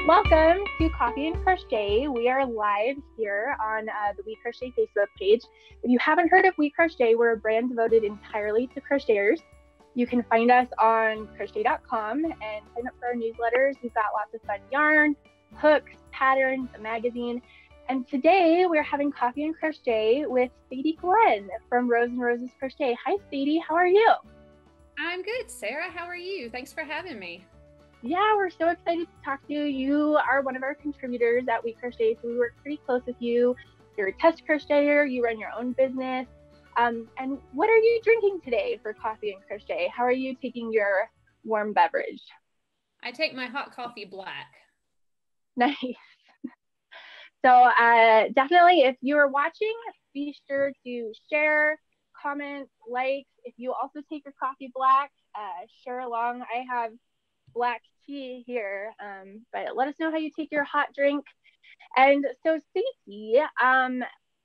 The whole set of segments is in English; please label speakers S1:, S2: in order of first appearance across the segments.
S1: Welcome to Coffee and Crochet. We are live here on the WeCrochet Facebook page. If you haven't heard of WeCrochet, we're a brand devoted entirely to crocheters. You can find us on crochet.com and sign up for our newsletters. We've got lots of fun yarn, hooks, patterns, a magazine. And today we're having Coffee and Crochet with Sati Glenn from Rose and Roses Crochet. Hi, Sati. How are you?
S2: I'm good, Sarah. How are you? Thanks for having me.
S1: Yeah, we're so excited to talk to you. You are one of our contributors at WeCrochet, so we work pretty close with you. You're a test crocheter, you run your own business. And what are you drinking today for Coffee and Crochet? How are you taking your warm beverage?
S2: I take my hot coffee black.
S1: Nice. So definitely, if you are watching, be sure to share, comment, like. If you also take your coffee black, share along. I have black tea here, but let us know how you take your hot drink. And so Sati,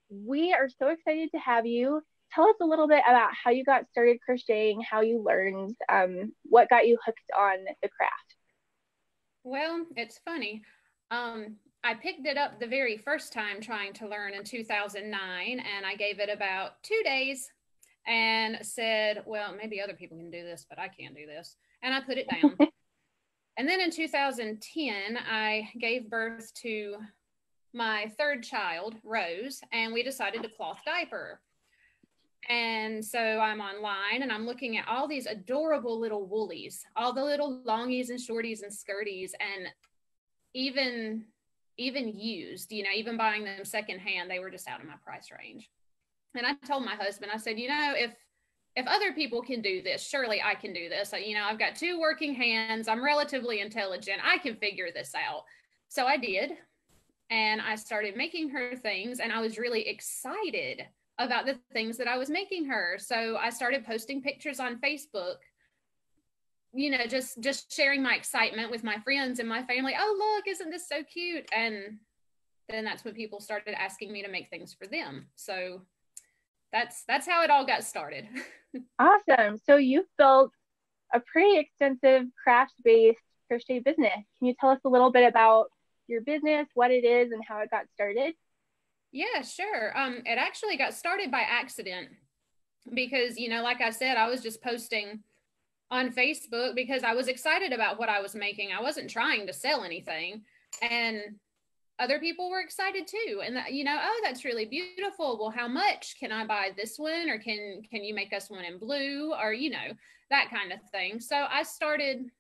S1: we are so excited to have you. Tell us a little bit about how you got started crocheting, how you learned, what got you hooked on the craft.
S2: Well, it's funny. I picked it up the very first time trying to learn in 2009, and I gave it about 2 days and said, well, maybe other people can do this, but I can't do this. And I put it down. And then in 2010, I gave birth to my third child, Rose, and we decided to cloth diaper. And so I'm online and I'm looking at all these adorable little woolies, all the little longies and shorties and skirties, and even used, even buying them secondhand, they were just out of my price range. And I told my husband, I said, if other people can do this, surely I can do this. I've got 2 working hands. I'm relatively intelligent. I can figure this out. So I did. And I started making her things. And I was really excited about the things that I was making her. So I started posting pictures on Facebook, just sharing my excitement with my friends and my family. Oh, look, isn't this so cute? And then that's when people started asking me to make things for them. So that's how it all got started.
S1: Awesome. So you've built a pretty extensive craft-based crochet business. Can you tell us a little bit about your business, what it is, and how it got started?
S2: Yeah, sure. It actually got started by accident because, like I said, I was just posting on Facebook because I was excited about what I was making. I wasn't trying to sell anything. And other people were excited too. And oh, that's really beautiful. Well, how much can I buy this one? Or can you make us one in blue? Or, that kind of thing. So I started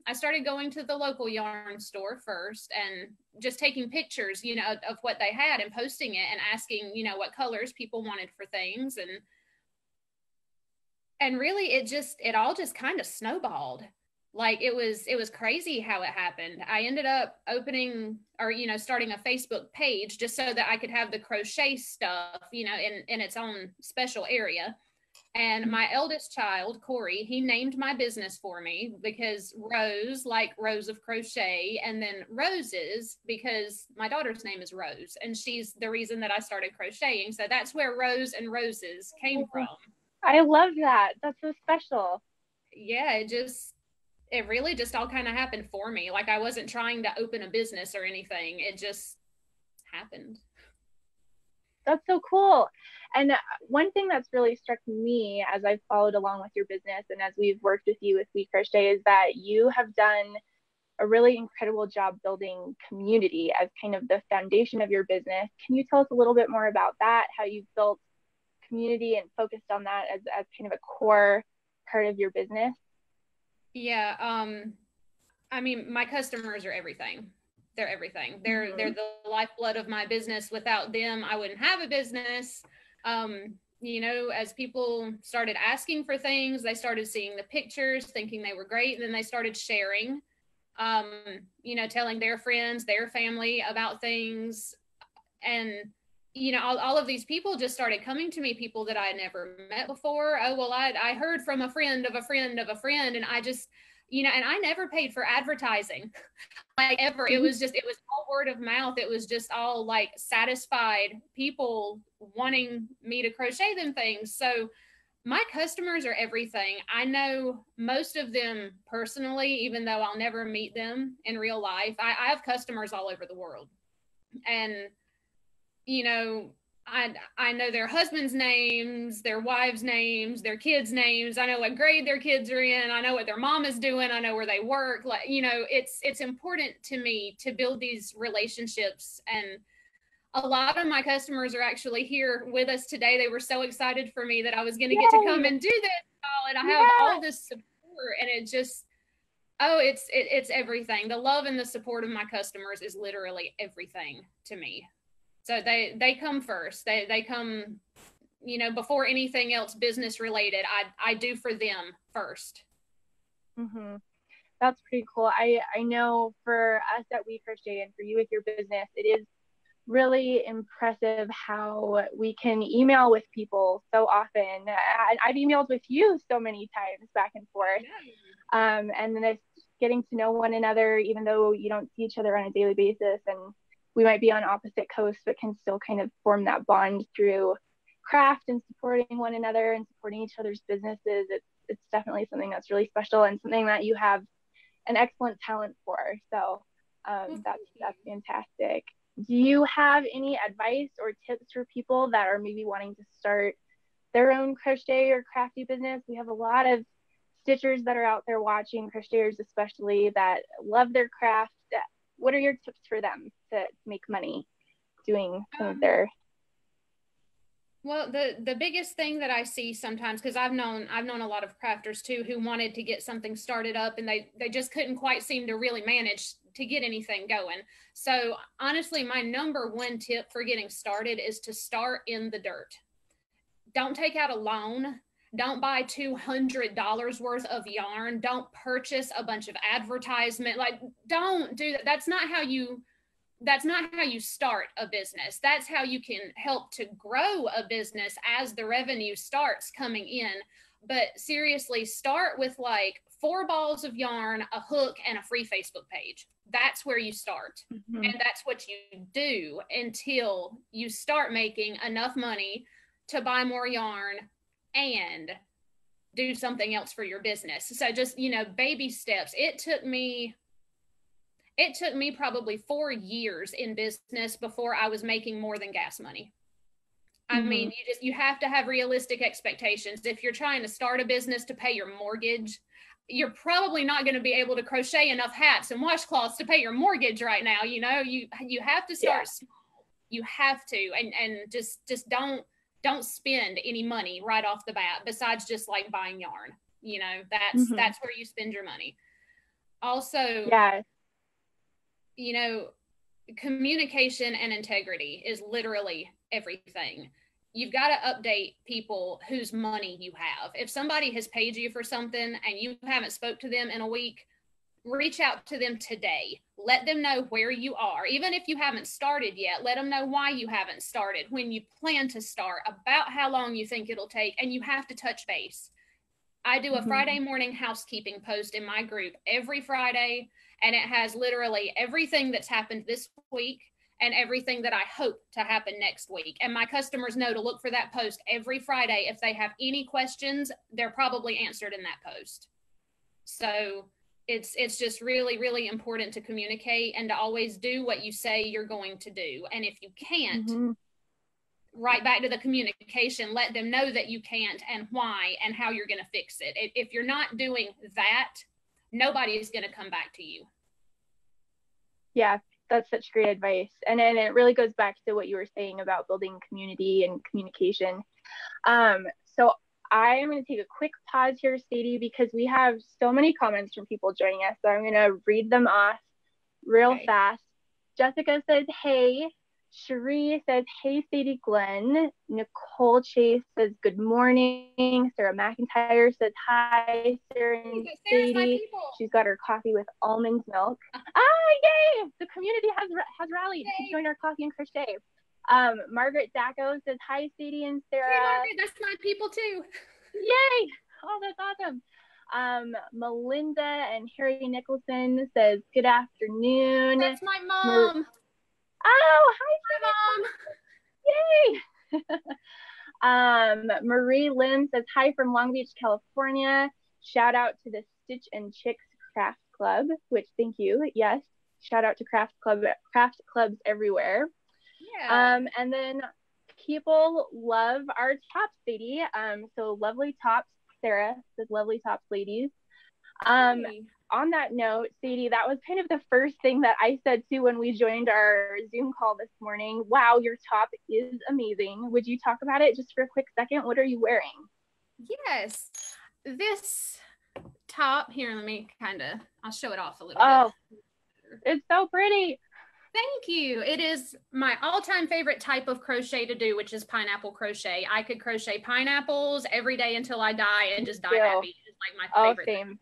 S2: going to the local yarn store first and just taking pictures, of what they had and posting it and asking, what colors people wanted for things. And really it all just kind of snowballed. Like it was crazy how it happened. I ended up opening or, starting a Facebook page just so that I could have the crochet stuff, in its own special area. And my eldest child, Corey, he named my business for me because Rose, like Rose of Crochet, and then Roses because my daughter's name is Rose and she's the reason that I started crocheting. So that's where Rose and Roses came from.
S1: I love that. That's so special.
S2: Yeah, it really just all kind of happened for me. Like I wasn't trying to open a business or anything. It just happened.
S1: That's so cool. And one thing that's really struck me as I've followed along with your business and as we've worked with you with WeCrochet is that you have done a really incredible job building community as kind of the foundation of your business. Can you tell us a little bit more about that, how you've built community and focused on that as kind of a core part of your business?
S2: Yeah. My customers are everything. They're everything. They're the lifeblood of my business. Without them, I wouldn't have a business. As people started asking for things, they started seeing the pictures, thinking they were great. And then they started sharing, telling their friends, their family about things. And, all of these people just started coming to me, people that I had never met before. Oh, well, I heard from a friend of a friend of a friend. And I just, and I never paid for advertising, like ever. It was all word of mouth. It was just all like satisfied people wanting me to crochet them things. So my customers are everything. I know most of them personally, even though I'll never meet them in real life. I have customers all over the world. And, you know, I know their husbands' names, their wives' names, their kids' names. I know what grade their kids are in. I know what their mom is doing. I know where they work. Like, you know, it's important to me to build these relationships. And a lot of my customers are actually here with us today. They were so excited for me that I was going to get to come and do this. And I have all this support, and it just, it's everything. The love and the support of my customers is literally everything to me. So they come first. They come, you know, before anything else business related. I do for them first.
S1: Mm-hmm. That's pretty cool. I know for us at WeCrochet and for you with your business, it is really impressive how we can email with people so often. I've emailed with you so many times back and forth. And then it's getting to know one another, even though you don't see each other on a daily basis, and we might be on opposite coasts, but can still kind of form that bond through craft and supporting one another and supporting each other's businesses. It's definitely something that's really special and something that you have an excellent talent for. So that's fantastic. Do you have any advice or tips for people that are maybe wanting to start their own crochet or crafty business? We have a lot of stitchers that are out there watching, crocheters especially, that love their craft. What are your tips for them to make money doing some of their...
S2: Well, the biggest thing that I see sometimes, because I've known a lot of crafters too who wanted to get something started up, and they just couldn't quite seem to really manage to get anything going. So honestly, my number one tip for getting started is to start in the dirt. Don't take out a loan. Don't buy $200 worth of yarn. Don't purchase a bunch of advertisement. Like, don't do that. That's not how you start a business. That's how you can help to grow a business as the revenue starts coming in. But seriously, start with like 4 balls of yarn, a hook, and a free Facebook page. That's where you start. Mm-hmm. And that's what you do until you start making enough money to buy more yarn and do something else for your business. So just, you know, baby steps. It took me probably 4 years in business before I was making more than gas money. I mean, you have to have realistic expectations. If you're trying to start a business to pay your mortgage, you're probably not going to be able to crochet enough hats and washcloths to pay your mortgage right now. You know, you have to start small. You have to, and just don't spend any money right off the bat besides just like buying yarn. You know, that's where you spend your money. Also, you know, communication and integrity is literally everything. You've got to update people whose money you have. If somebody has paid you for something and you haven't spoke to them in a week, reach out to them today. Let them know where you are. Even if you haven't started yet, let them know why you haven't started, when you plan to start, about how long you think it'll take, and you have to touch base. I do a Friday morning housekeeping post in my group every Friday, and it has literally everything that's happened this week and everything that I hope to happen next week. And my customers know to look for that post every Friday. If they have any questions, they're probably answered in that post. So it's just really, really important to communicate and to always do what you say you're going to do. And if you can't, right back to the communication, let them know that you can't and why and how you're going to fix it. If you're not doing that, nobody is going to come back to you.
S1: Yeah, that's such great advice. And then it really goes back to what you were saying about building community and communication. So I am going to take a quick pause here, Sadie, because we have so many comments from people joining us. So I'm going to read them off real fast. Jessica says, hey. Cherie says, hey, Sadie Glenn. Nicole Chase says, good morning. Sarah McIntyre says, hi, Sarah and Sadie. She's got her coffee with almond milk. Yay! The community has rallied to join our coffee and crochet. Margaret Dacko says, hi, Sadie and Sarah.
S2: Hey, Margaret, that's my people too.
S1: Yay! Oh, that's awesome. Melinda and Harry Nicholson says, good afternoon.
S2: That's my mom.
S1: Oh, hi, Mom. Yay. Marie Lim says, hi from Long Beach, California. Shout out to the Stitch and Chicks Craft Club, which thank you. Yes. Shout out to craft clubs everywhere.
S2: Yeah.
S1: And then people love our tops, Sadie. So lovely tops, Sara says lovely tops, ladies.
S2: Hey.
S1: On that note, Sadie, that was kind of the first thing that I said too when we joined our Zoom call this morning. Wow, your top is amazing. Would you talk about it just for a quick second? What are you wearing?
S2: Yes. This top here, I'll show it off a little bit.
S1: It's so pretty.
S2: Thank you. It is my all-time favorite type of crochet to do, which is pineapple crochet. I could crochet pineapples every day until I die and just die happy. It's like my favorite thing.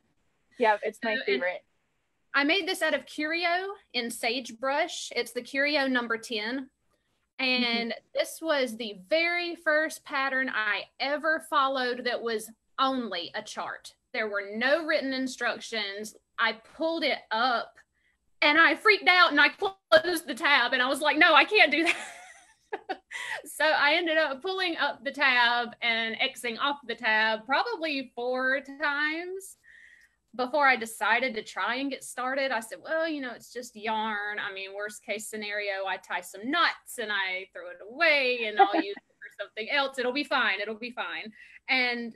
S1: Yeah, it's my favorite.
S2: I made this out of Curio in sagebrush. It's the Curio number 10. And this was the very first pattern I ever followed that was only a chart. There were no written instructions. I pulled it up and I freaked out and I closed the tab and I was like, no, I can't do that. So I ended up pulling up the tab and Xing off the tab probably 4 times before I decided to try and get started. I said, well, it's just yarn. I mean, worst case scenario, I tie some knots and I throw it away and I'll use it for something else. It'll be fine. It'll be fine. And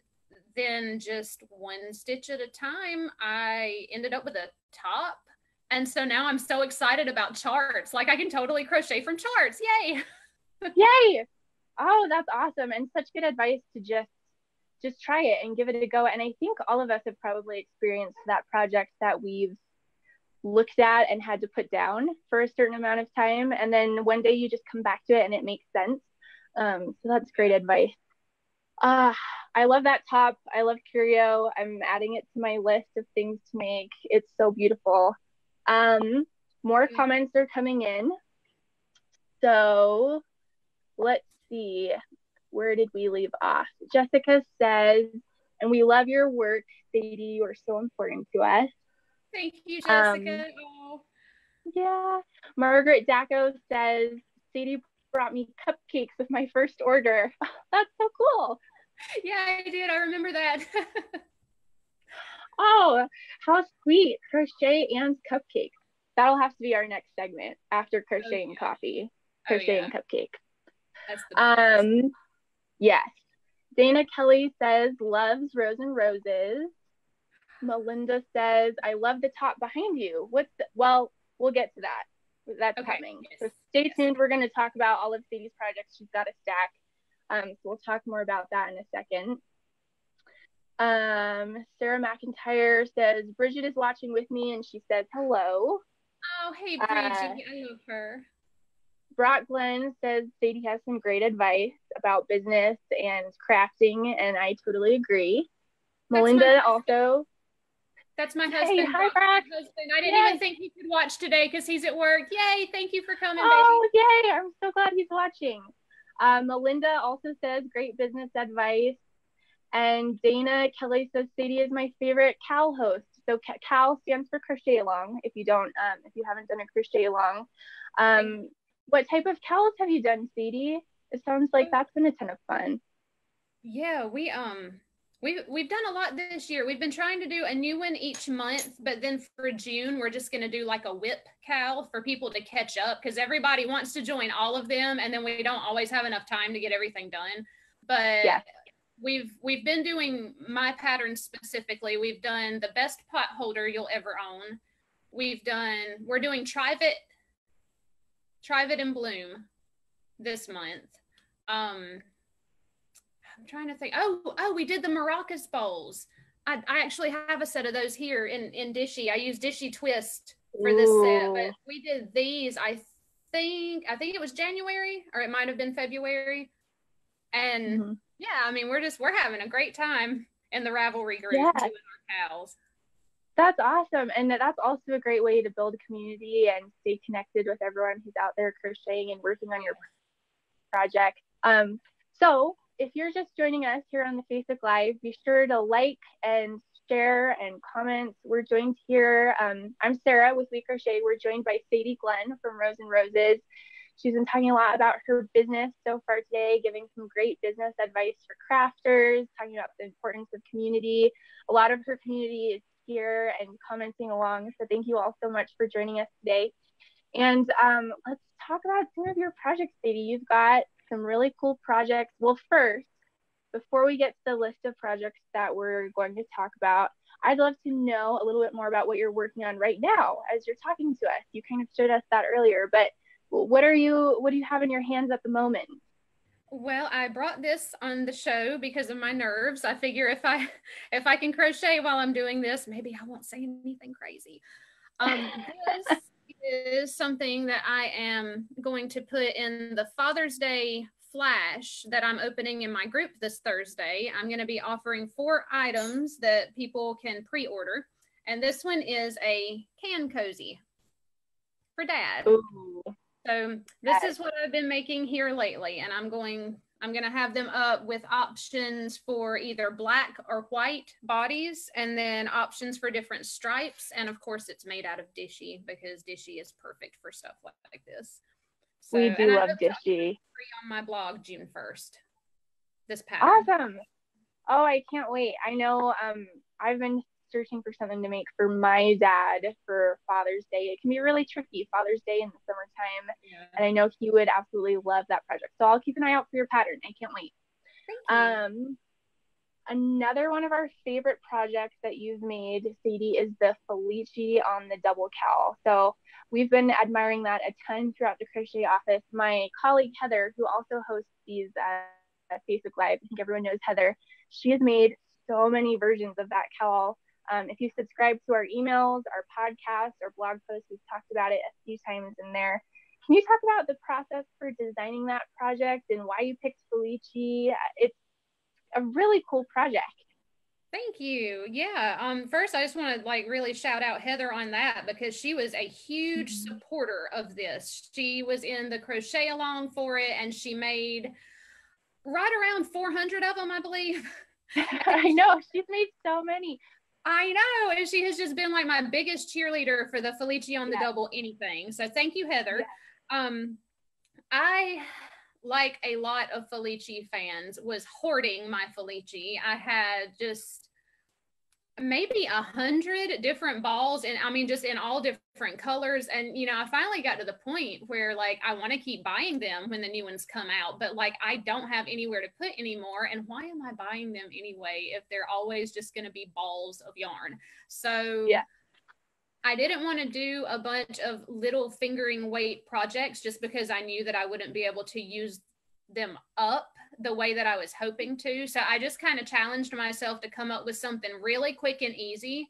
S2: then just one stitch at a time, I ended up with a top. And so now I'm so excited about charts. Like I can totally crochet from charts. Yay.
S1: Yay. Oh, that's awesome. And such good advice to just try it and give it a go. And I think all of us have probably experienced that project that we've looked at and had to put down for a certain amount of time. And then one day you just come back to it and it makes sense. So that's great advice. I love that top. I love Curio. I'm adding it to my list of things to make. It's so beautiful. More comments are coming in. So let's see. Where did we leave off? Jessica says, and we love your work, Sadie. You are so important to us.
S2: Thank you, Jessica.
S1: Yeah. Margaret Dacko says, Sadie brought me cupcakes with my first order. That's so cool.
S2: Yeah, I did. I remember that.
S1: Oh, how sweet. Crochet and cupcakes. That'll have to be our next segment after crochet and coffee. Crochet and cupcake.
S2: That's the best.
S1: Yes. Dana Kelly says, loves Rose and Roses. Melinda says, I love the top behind you. Well, we'll get to that. That's coming. Yes. So stay tuned. We're going to talk about all of Sadie's projects. She's got a stack. So we'll talk more about that in a second. Sarah McIntyre says, Bridget is watching with me and she says hello.
S2: Oh, hey, Bridget. I love her.
S1: Brock Glenn says Sadie has some great advice about business and crafting, and I totally agree. Melinda also.
S2: That's my husband.
S1: Hey, hi, Brock.
S2: I didn't even think he could watch today because he's at work. Yay, thank you for coming, baby.
S1: Oh, yay. I'm so glad he's watching. Melinda also says great business advice. And Dana Kelly says Sadie is my favorite CAL host. So CAL stands for crochet along. If you haven't done a crochet along. What type of CALs have you done, Sadie? It sounds like that's been a ton of fun.
S2: Yeah, we've done a lot this year. We've been trying to do a new one each month, but then for June, we're just going to do like a whip CAL for people to catch up because everybody wants to join all of them. And then we don't always have enough time to get everything done. But yeah. We've been doing my patterns specifically. We've done the best pot holder you'll ever own. We're doing Trive It and Bloom this month. I'm trying to think. Oh, we did the Maracas Bowls. I actually have a set of those here in Dishy. I use Dishy Twist for this set, but we did these. I think it was January, or it might have been February. And yeah, I mean, we're having a great time in the Ravelry group doing our CALs.
S1: That's awesome. And that's also a great way to build a community and stay connected with everyone who's out there crocheting and working on your project. So if you're just joining us here on the Facebook Live, be sure to like and share and comment. We're joined here. I'm Sara with WeCrochet. We're joined by Sadie Glenn from Rose and Roses. She's been talking a lot about her business so far today, giving some great business advice for crafters, talking about the importance of community. A lot of her community is here and commenting along. So thank you all so much for joining us today. And let's talk about some of your projects, Sadie. You've got some really cool projects. Well, first, before we get to the list of projects that we're going to talk about, I'd love to know a little bit more about what you're working on right now as you're talking to us. You kind of showed us that earlier, but what do you have in your hands at the moment?
S2: Well, I brought this on the show because of my nerves. I figure if I can crochet while I'm doing this, maybe I won't say anything crazy. This is something that I am going to put in the Father's Day flash that I'm opening in my group this Thursday. I'm going to be offering 4 items that people can pre-order. And this one is a can cozy for Dad.
S1: Ooh.
S2: So this is what I've been making here lately, and I'm going to have them up with options for either black or white bodies, and then options for different stripes. And of course, it's made out of Dishy because Dishy is perfect for stuff like this. So,
S1: we do love Dishy.
S2: On my blog June 1st. This pattern.
S1: Awesome. Oh, I can't wait. I know I've been searching for something to make for my dad for Father's Day. It can be really tricky, Father's Day in the summertime. Yeah. And I know he would absolutely love that project. So I'll keep an eye out for your pattern. I can't wait.
S2: Thank you.
S1: Another one of our favorite projects that you've made, Sadie, is the Felici on the double cowl. So we've been admiring that a ton throughout the crochet office. My colleague Heather, who also hosts these Facebook Live, I think everyone knows Heather, she has made so many versions of that cowl. If you subscribe to our emails, our podcasts, our blog posts, we've talked about it a few times in there. Can you talk about the process for designing that project and why you picked Felici? It's a really cool project.
S2: Thank you. Yeah. First, I just want to really shout out Heather on that because she was a huge supporter of this. She was in the crochet along for it, and she made right around 400 of them, I believe.
S1: I know. She's made so many.
S2: I know, and she has just been my biggest cheerleader for the Felici on the double anything. So thank you, Heather. Yeah. I, like a lot of Felici fans, was hoarding my Felici. I had just maybe 100 different balls, and I mean just in all different colors. And I finally got to the point where I want to keep buying them when the new ones come out, but I don't have anywhere to put anymore. And why am I buying them anyway if they're always just going to be balls of yarn? So yeah, I didn't want to do a bunch of little fingering weight projects just because I knew that I wouldn't be able to use them up the way that I was hoping to. So I just kind of challenged myself to come up with something really quick and easy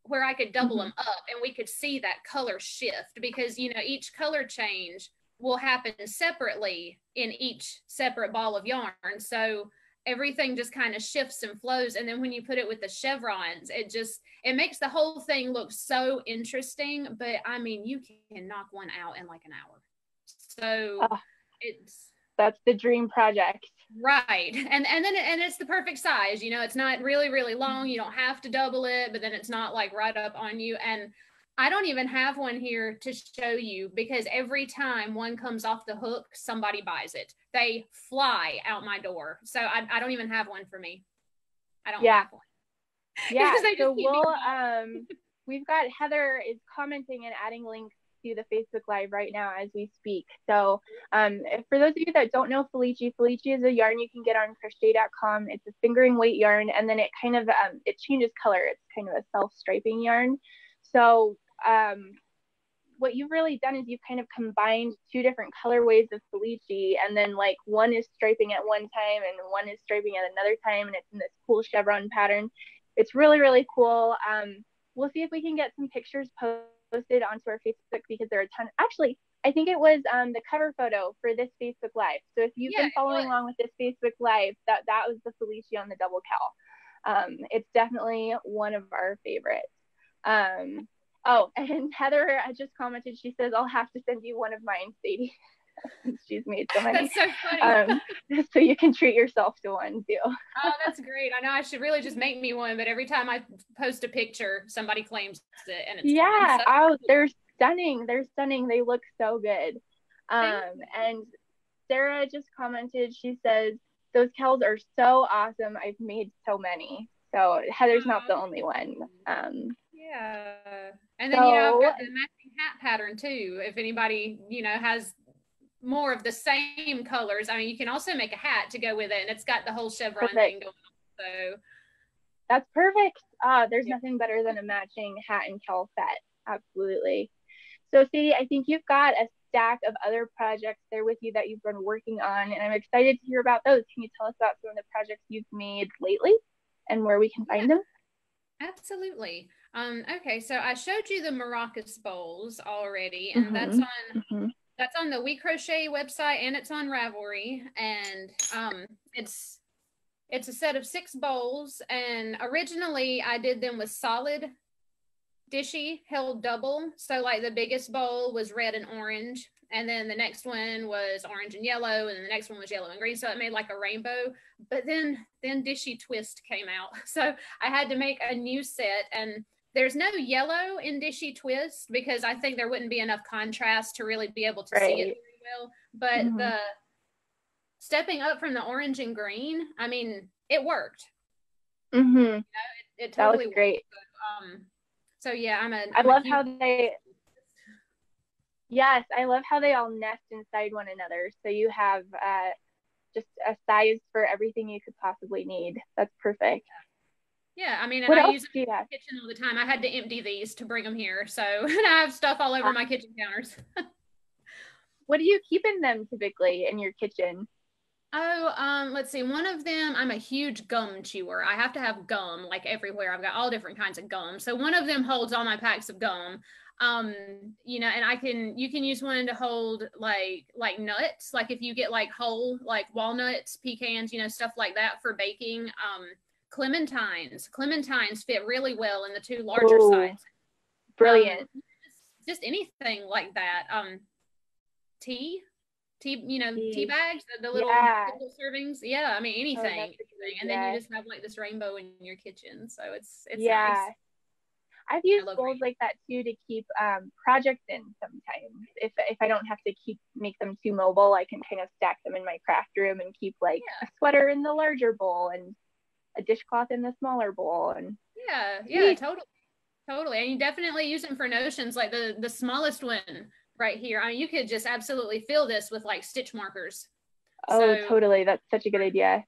S2: where I could double them up and we could see that color shift, because each color change will happen separately in each separate ball of yarn. So everything just kind of shifts and flows. And then when you put it with the chevrons, it makes the whole thing look so interesting. But I mean, you can knock one out in an hour. So
S1: that's the dream project.
S2: Right. And then it's the perfect size. It's not really, really long. You don't have to double it, but then it's not right up on you. And I don't even have one here to show you because every time one comes off the hook, somebody buys it. They fly out my door. So I don't even have one for me. I don't have one.
S1: Yeah. So we've got Heather is commenting and adding links to the Facebook Live right now as we speak. So for those of you that don't know Felici is a yarn you can get on crochet.com. It's a fingering weight yarn, and then it kind of it changes color. It's kind of a self-striping yarn. So what you've really done is you've kind of combined 2 different colorways of Felici, and then one is striping at one time and one is striping at another time, and it's in this cool chevron pattern. It's really, really cool. We'll see if we can get some pictures posted onto our Facebook because there are a ton. Actually, I think it was the cover photo for this Facebook Live. So if you've been following along with this Facebook Live, that was the Felici on the double cowl. It's definitely one of our favorites. Oh, and Heather just commented. She says, "I'll have to send you one of mine, Sadie." She's made so many.
S2: That's so funny.
S1: So you can treat yourself to one too.
S2: Oh, that's great. I know I should really just make me one, but every time I post a picture, somebody claims it, and it's
S1: gone, so. Oh, they're stunning. They look so good. And Sara just commented, she says, those cowls are so awesome. I've made so many. So Heather's not the only one.
S2: Yeah. And then, I've got the matching hat pattern too. If anybody, has more of the same colors, I mean, you can also make a hat to go with it, and it's got the whole chevron thing going on. So
S1: that's perfect. There's nothing better than a matching hat and cowl set. Absolutely. So Sadie, I think you've got a stack of other projects there with you that you've been working on, and I'm excited to hear about those. Can you tell us about some of the projects you've made lately and where we can find them?
S2: Absolutely. Okay, so I showed you the Maracas Bowls already, and that's on the WeCrochet website, and it's on Ravelry, and it's a set of 6 bowls, and originally I did them with solid dishy held double. So like the biggest bowl was red and orange, and then the next one was orange and yellow, and then the next one was yellow and green. So it made like a rainbow. But then dishy twist came out. So I had to make a new set, and there's no yellow in dishy twist because I think there wouldn't be enough contrast to really be able to see it very well. But the stepping up from the orange and green, I mean, it worked. It totally
S1: worked. Great.
S2: So yeah,
S1: I love how they all nest inside one another. So you have just a size for everything you could possibly need. That's perfect.
S2: Yeah, I mean, and I use them in the kitchen all the time. I had to empty these to bring them here. So and I have stuff all over my kitchen counters.
S1: What do you keep in them typically in your kitchen?
S2: Oh, let's see. One of them, I'm a huge gum chewer. I have to have gum like everywhere. I've got all different kinds of gum. So one of them holds all my packs of gum. And you can use one to hold like nuts. Like if you get like whole, like walnuts, pecans, stuff like that for baking. Clementines fit really well in the 2 larger sizes.
S1: Brilliant.
S2: Just anything like that. Tea bags, the little servings. Yeah, I mean anything. And then you just have like this rainbow in your kitchen. So it's nice.
S1: I've used bowls like that too to keep projects in sometimes. If I don't have to make them too mobile, I can kind of stack them in my craft room and keep like a sweater in the larger bowl and a dishcloth in the smaller bowl. And
S2: totally. And you definitely use them for notions like the smallest one right here. I mean, you could just absolutely fill this with like stitch markers.
S1: Totally. That's such a good idea.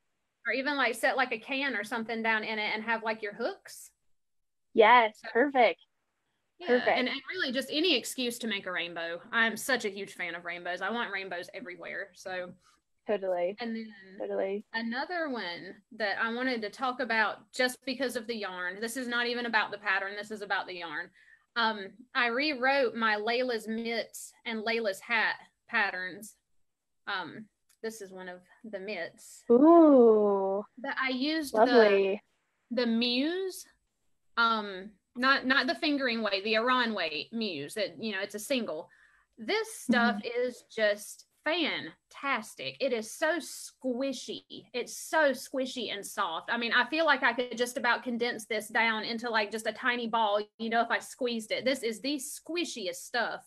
S2: Or even like set like a can or something down in it and have like your hooks.
S1: Yes, perfect.
S2: Perfect. And really just any excuse to make a rainbow. I'm such a huge fan of rainbows. I want rainbows everywhere. So
S1: totally.
S2: And then another one that I wanted to talk about just because of the yarn. This is not even about the pattern. This is about the yarn. I rewrote my Layla's mitts and Layla's hat patterns. This is one of the mitts.
S1: Ooh.
S2: But I used
S1: lovely.
S2: the Muse, not the fingering weight, the Iran weight Muse. It's a single. This stuff is just fantastic. It is so squishy. It's so squishy and soft. I mean, I feel like I could just about condense this down into like just a tiny ball, if I squeezed it. This is the squishiest stuff.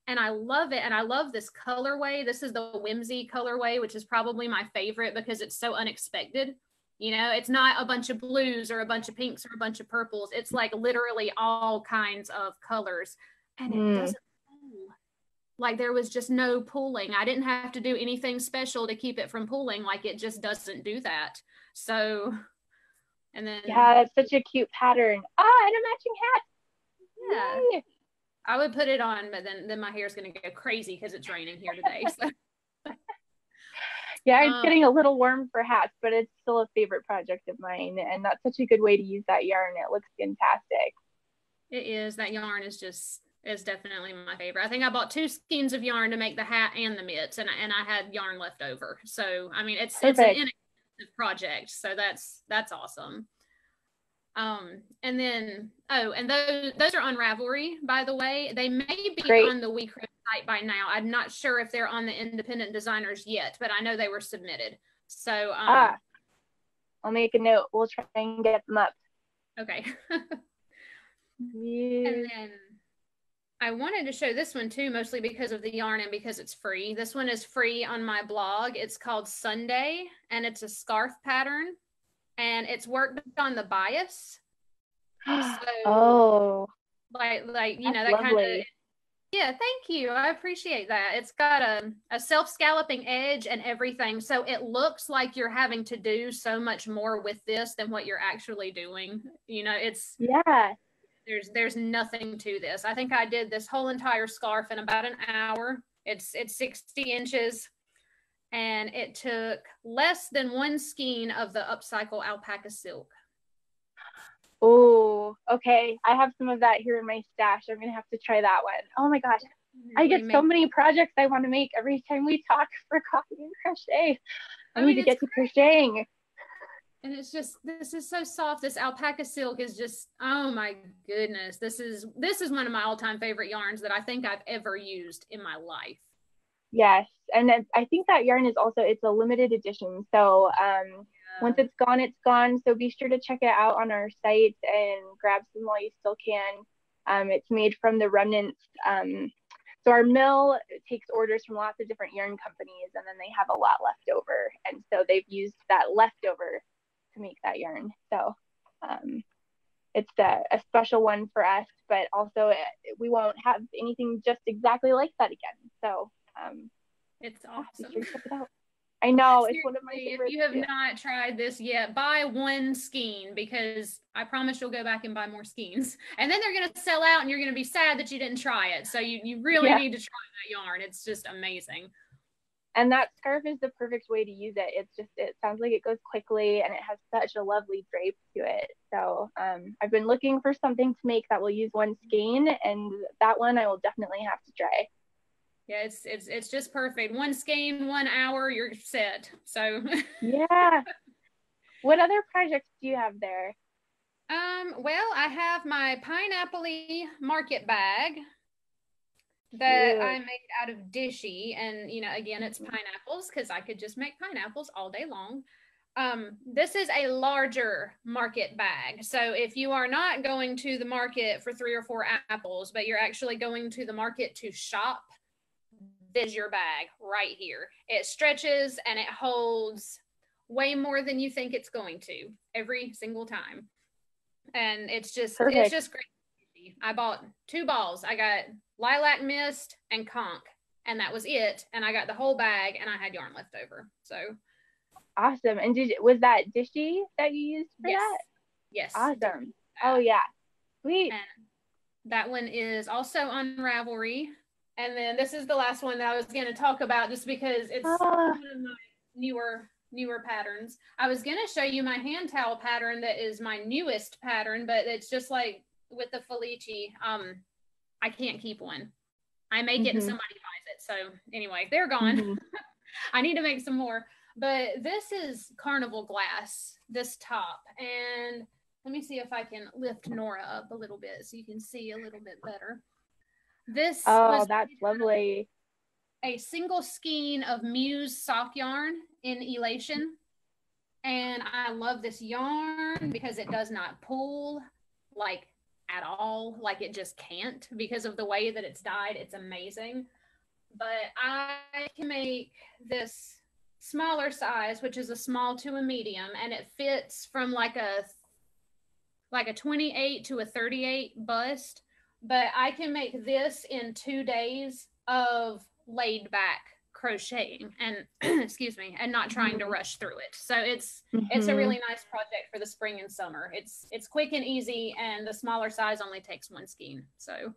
S2: And I love it. And I love this colorway. This is the Whimsy colorway, which is probably my favorite because it's so unexpected. It's not a bunch of blues or a bunch of pinks or a bunch of purples. It's like literally all kinds of colors. And it doesn't pull. Like there was just no pulling. I didn't have to do anything special to keep it from pulling. Like it just doesn't do that. So, and then.
S1: Yeah, that's such a cute pattern. And a matching hat.
S2: Yeah. Yay. I would put it on, but then my hair is going to go crazy because it's raining here today. So.
S1: Yeah, it's getting a little warm for hats, but it's still a favorite project of mine. And that's such a good way to use that yarn. It looks fantastic.
S2: It is. That yarn is definitely my favorite. I think I bought 2 skeins of yarn to make the hat and the mitts, and I had yarn left over. So, I mean, it's an inexpensive project. So that's awesome. And then, and those are on Ravelry, by the way. They may be on the WeCrochet site by now. I'm not sure if they're on the independent designers yet, but I know they were submitted. So,
S1: I'll make a note. We'll try and get them up.
S2: Okay.
S1: Yeah.
S2: And then I wanted to show this one too, mostly because of the yarn and because it's free. This one is free on my blog. It's called Sunday, and it's a scarf pattern, and it's worked on the bias. So,
S1: oh,
S2: like you
S1: that's
S2: know, that kind of, yeah, thank you. I appreciate that. It's got a self-scalloping edge and everything. So it looks like you're having to do so much more with this than what you're actually doing. You know, it's,
S1: yeah.
S2: there's nothing to this. I think I did this whole entire scarf in about an hour. It's 60 inches, and it took less than one skein of the upcycle alpaca silk.
S1: Oh, okay. I have some of that here in my stash. I'm gonna have to try that one. Oh my gosh. I get so many projects I want to make every time we talk for coffee and crochet. I need to get to crocheting.
S2: And it's just, this is so soft. This alpaca silk is just, oh my goodness. This is one of my all-time favorite yarns that I think I've ever used in my life.
S1: Yes. And I think that yarn is also, it's a limited edition. So once it's gone, it's gone. So be sure to check it out on our site and grab some while you still can. It's made from the remnants. So our mill takes orders from lots of different yarn companies, and then they have a lot left over. And so they've used that leftover to make that yarn. So it's a special one for us, but also we won't have anything just exactly like that again. So
S2: it's awesome.
S1: Check it out. I know.
S2: Seriously,
S1: it's one of my favorites.
S2: If you have not tried this yet, buy one skein, because I promise you'll go back and buy more skeins. And then they're going to sell out and you're going to be sad that you didn't try it. So you really need to try that yarn. It's just amazing.
S1: And that scarf is the perfect way to use it. It sounds like it goes quickly, and it has such a lovely drape to it. So I've been looking for something to make that will use one skein, and that one I will definitely have to try.
S2: Yeah, it's just perfect. One skein, 1 hour, you're set. So
S1: yeah. What other projects do you have there?
S2: Well, I have my pineapple-y market bag that I made out of Dishy, and you know, again, it's pineapples, because I could just make pineapples all day long. This is a larger market bag. So if you are not going to the market for 3 or 4 apples, but you're actually going to the market to shop, this is your bag right here. It stretches and it holds way more than you think it's going to every single time. And it's just great. I bought 2 balls. I got lilac mist and conch, and that was it. And I got the whole bag, and I had yarn left over. So
S1: awesome. And was that Dishy that you used for that?
S2: Yes.
S1: Awesome. Oh yeah. Sweet.
S2: And that one is also on Ravelry. And then this is the last one that I was going to talk about, just because it's one of my newer patterns. I was going to show you my hand towel pattern that is my newest pattern, but it's just like with the Felici, I can't keep one. I make it and somebody buys it. So anyway, they're gone. I need to make some more. But this is carnival glass, this top. And let me see if I can lift Nora up a little bit so you can see a little bit better. This
S1: that's lovely.
S2: A single skein of Muse sock yarn in Elation. And I love this yarn because it does not pull like at all. Like it just can't, because of the way that it's dyed. It's amazing. But I can make this smaller size, which is a small to a medium, and it fits from like a 28 to a 38 bust. But I can make this in 2 days of laid back crocheting and excuse me, and not trying to rush through it. So it's a really nice project for the spring and summer. It's quick and easy, and the smaller size only takes 1 skein. So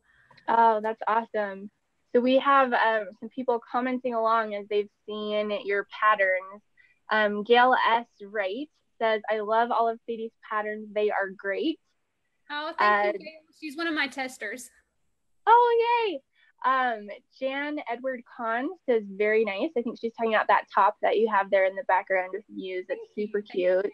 S1: that's awesome. So we have some people commenting along as they've seen your patterns. Gail S. Wright says, I love all of Sadie's patterns. They are great.
S2: Oh, thank you, Gail. She's one of my testers.
S1: Oh, yay. Jan Edward Kahn says, very nice. I think she's talking about that top that you have there in the background with Muse. It's super cute.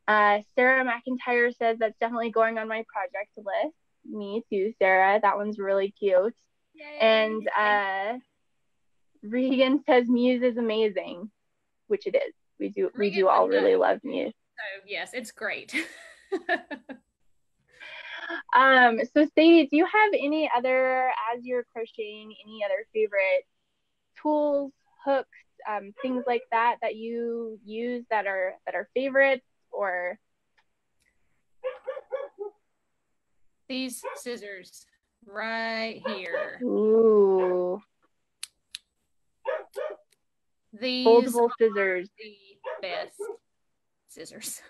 S1: Sarah McIntyre says, that's definitely going on my project list. Me too, Sarah. That one's really cute. Yay. And Regan says, Muse is amazing, which it is. We do all really love Muse.
S2: So yes, it's great.
S1: So Sadie, do you have any other, as you're crocheting, any other favorite tools, hooks, things like that that you use that are favorites or?
S2: These scissors right here.
S1: Ooh,
S2: These
S1: foldable
S2: are
S1: scissors.
S2: the best scissors.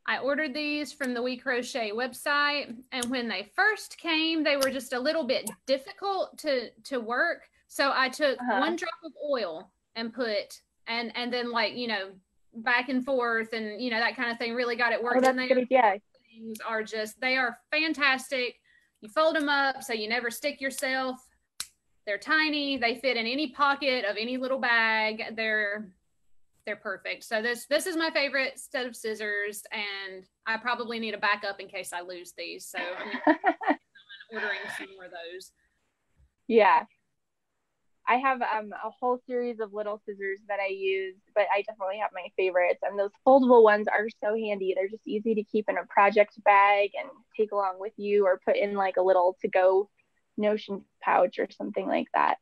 S2: I ordered these from the WeCrochet website, and when they first came, they were just a little bit difficult to work. So I took one drop of oil and put, and then like, you know, back and forth and, you know, that kind of thing, really got it working.
S1: Oh, that's a good idea.
S2: Things are just, they are fantastic. You fold them up so you never stick yourself. They're tiny. They fit in any pocket of any little bag. They're perfect. So this is my favorite set of scissors, and I probably need a backup in case I lose these. So I'm ordering some more of those.
S1: Yeah. I have a whole series of little scissors that I use, but I definitely have my favorites. And those foldable ones are so handy. They're just easy to keep in a project bag and take along with you, or put in like a little to-go Notion pouch or something like that.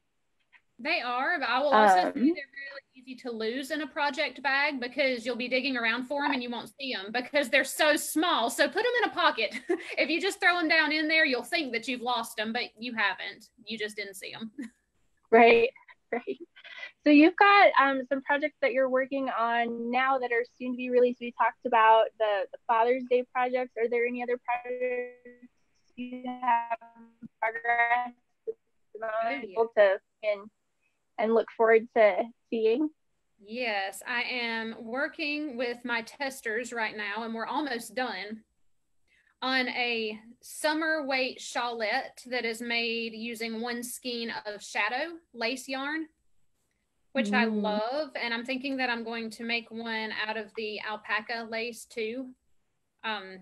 S2: They are, but I will also say they're really easy to lose in a project bag because you'll be digging around for them and you won't see them because they're so small. So put them in a pocket. If you just throw them down in there, you'll think that you've lost them, but you haven't. You just didn't see them.
S1: Right, right. So you've got some projects that you're working on now that are soon to be released. We talked about the Father's Day projects. Are there any other projects you have in progress and look forward to seeing?
S2: Yes, I am working with my testers right now, and we're almost done on a summer weight shawlette that is made using one skein of shadow lace yarn, which I love. And I'm thinking that I'm going to make one out of the alpaca lace too,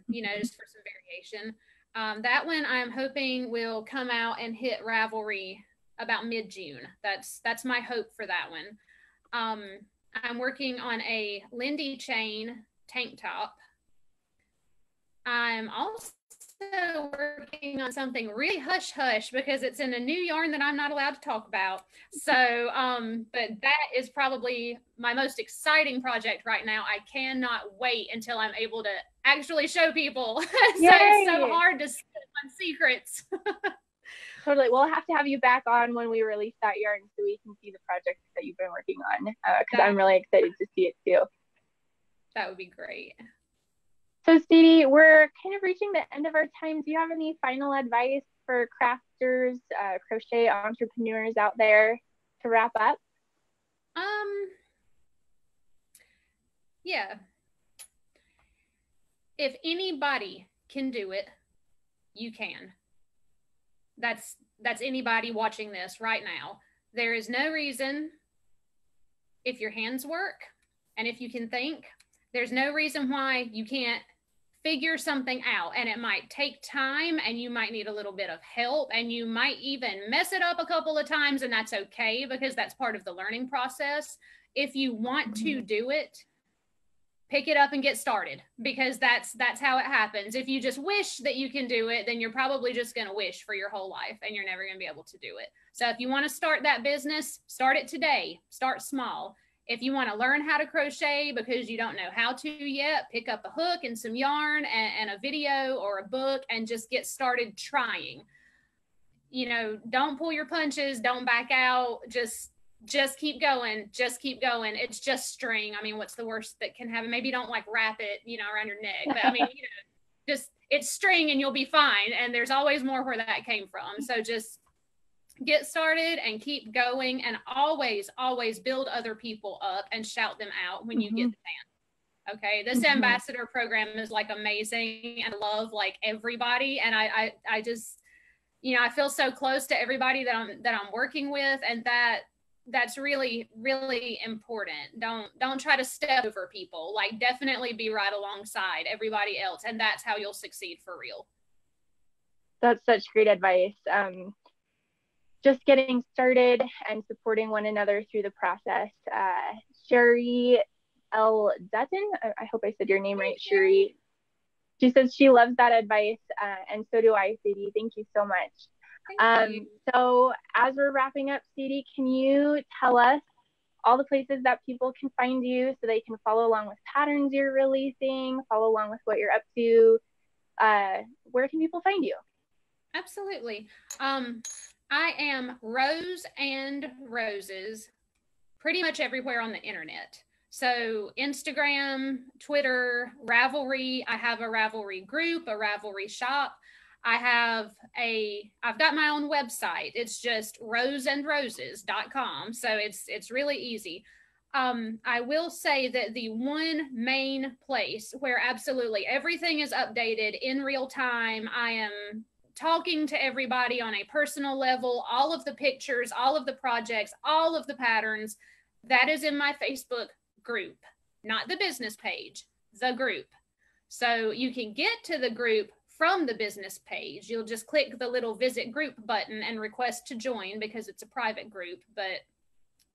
S2: you know, just for some variation. That one I'm hoping will come out and hit Ravelry about mid-June. That's my hope for that one. I'm working on a Lindy chain tank top. I'm also working on something really hush hush because it's in a new yarn that I'm not allowed to talk about. So, but that is probably my most exciting project right now. I cannot wait until I'm able to actually show people. So it's so hard to sit on secrets.
S1: Totally. We'll have to have you back on when we release that yarn so we can see the projects that you've been working on, because I'm really excited to see it too.
S2: That would be great.
S1: So Sadie, we're kind of reaching the end of our time. Do you have any final advice for crafters, crochet entrepreneurs out there to wrap up?
S2: Yeah. If anybody can do it, you can. That's anybody watching this right now. There is no reason, if your hands work and if you can think, there's no reason why you can't figure something out. And it might take time, and you might need a little bit of help, and you might even mess it up a couple of times, and that's okay because that's part of the learning process. If you want to do it, pick it up and get started, because that's how it happens. If you just wish that you can do it, then you're probably just going to wish for your whole life and you're never going to be able to do it. So if you want to start that business, start it today. Start small. If you want to learn how to crochet because you don't know how to yet, pick up a hook and some yarn and a video or a book and just get started trying. You know, don't pull your punches, don't back out, just keep going. Just keep going. It's just string. I mean, what's the worst that can happen? Maybe don't like wrap it, you know, around your neck. But I mean, you know, just it's string and you'll be fine. And there's always more where that came from. So just get started and keep going, and always build other people up and shout them out when you get the chance. Okay, this ambassador program is like amazing, and I love like everybody, and I just, you know, I feel so close to everybody that I'm working with, and that's really, really important. Don't try to step over people. Like, definitely be right alongside everybody else, and that's how you'll succeed for real.
S1: That's such great advice. Just getting started and supporting one another through the process. Sherry L. Dutton, I hope I said your name right, Sherry. She says she loves that advice, and so do I, Sadie. Thank you so much.
S2: Thank you.
S1: So as we're wrapping up, Sadie, can you tell us all the places that people can find you so they can follow along with patterns you're releasing, follow along with what you're up to? Where can people find you?
S2: Absolutely. I am Rose and Roses pretty much everywhere on the internet. So Instagram, Twitter, Ravelry. I have a Ravelry group, a Ravelry shop. I've got my own website. It's just roseandroses.com. So it's really easy. I will say that the one main place where absolutely everything is updated in real time, I am talking to everybody on a personal level, all of the pictures, all of the projects, all of the patterns, that is in my Facebook group, not the business page, the group. So you can get to the group from the business page. You'll just click the little visit group button and request to join because it's a private group, but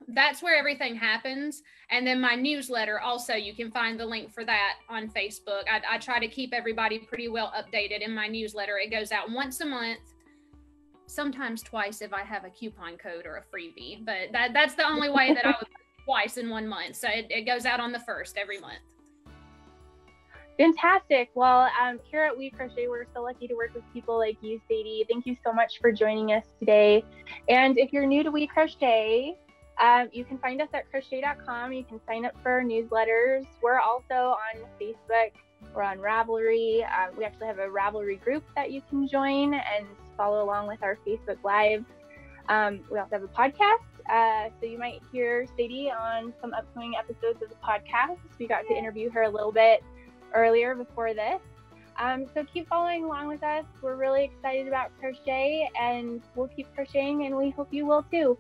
S2: that's where everything happens. And then my newsletter also, you can find the link for that on Facebook. I try to keep everybody pretty well updated in my newsletter. It goes out once a month, sometimes twice if I have a coupon code or a freebie, but that's the only way that I would twice in 1 month. So it goes out on the 1st every month.
S1: Fantastic. Well, here at WeCrochet, we're so lucky to work with people like you, Sadie. Thank you so much for joining us today. And if you're new to WeCrochet, you can find us at crochet.com. You can sign up for our newsletters. We're also on Facebook. We're on Ravelry. We actually have a Ravelry group that you can join and follow along with our Facebook Live. We also have a podcast. So you might hear Sadie on some upcoming episodes of the podcast. We got to interview her a little bit earlier before this. So keep following along with us. We're really excited about crochet, and we'll keep crocheting, and we hope you will too.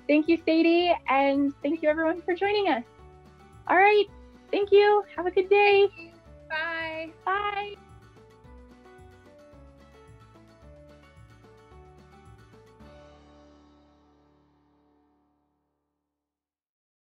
S1: Thank you, Sadie, and thank you everyone for joining us. All right, thank you. Have a good day.
S2: Bye.
S1: Bye.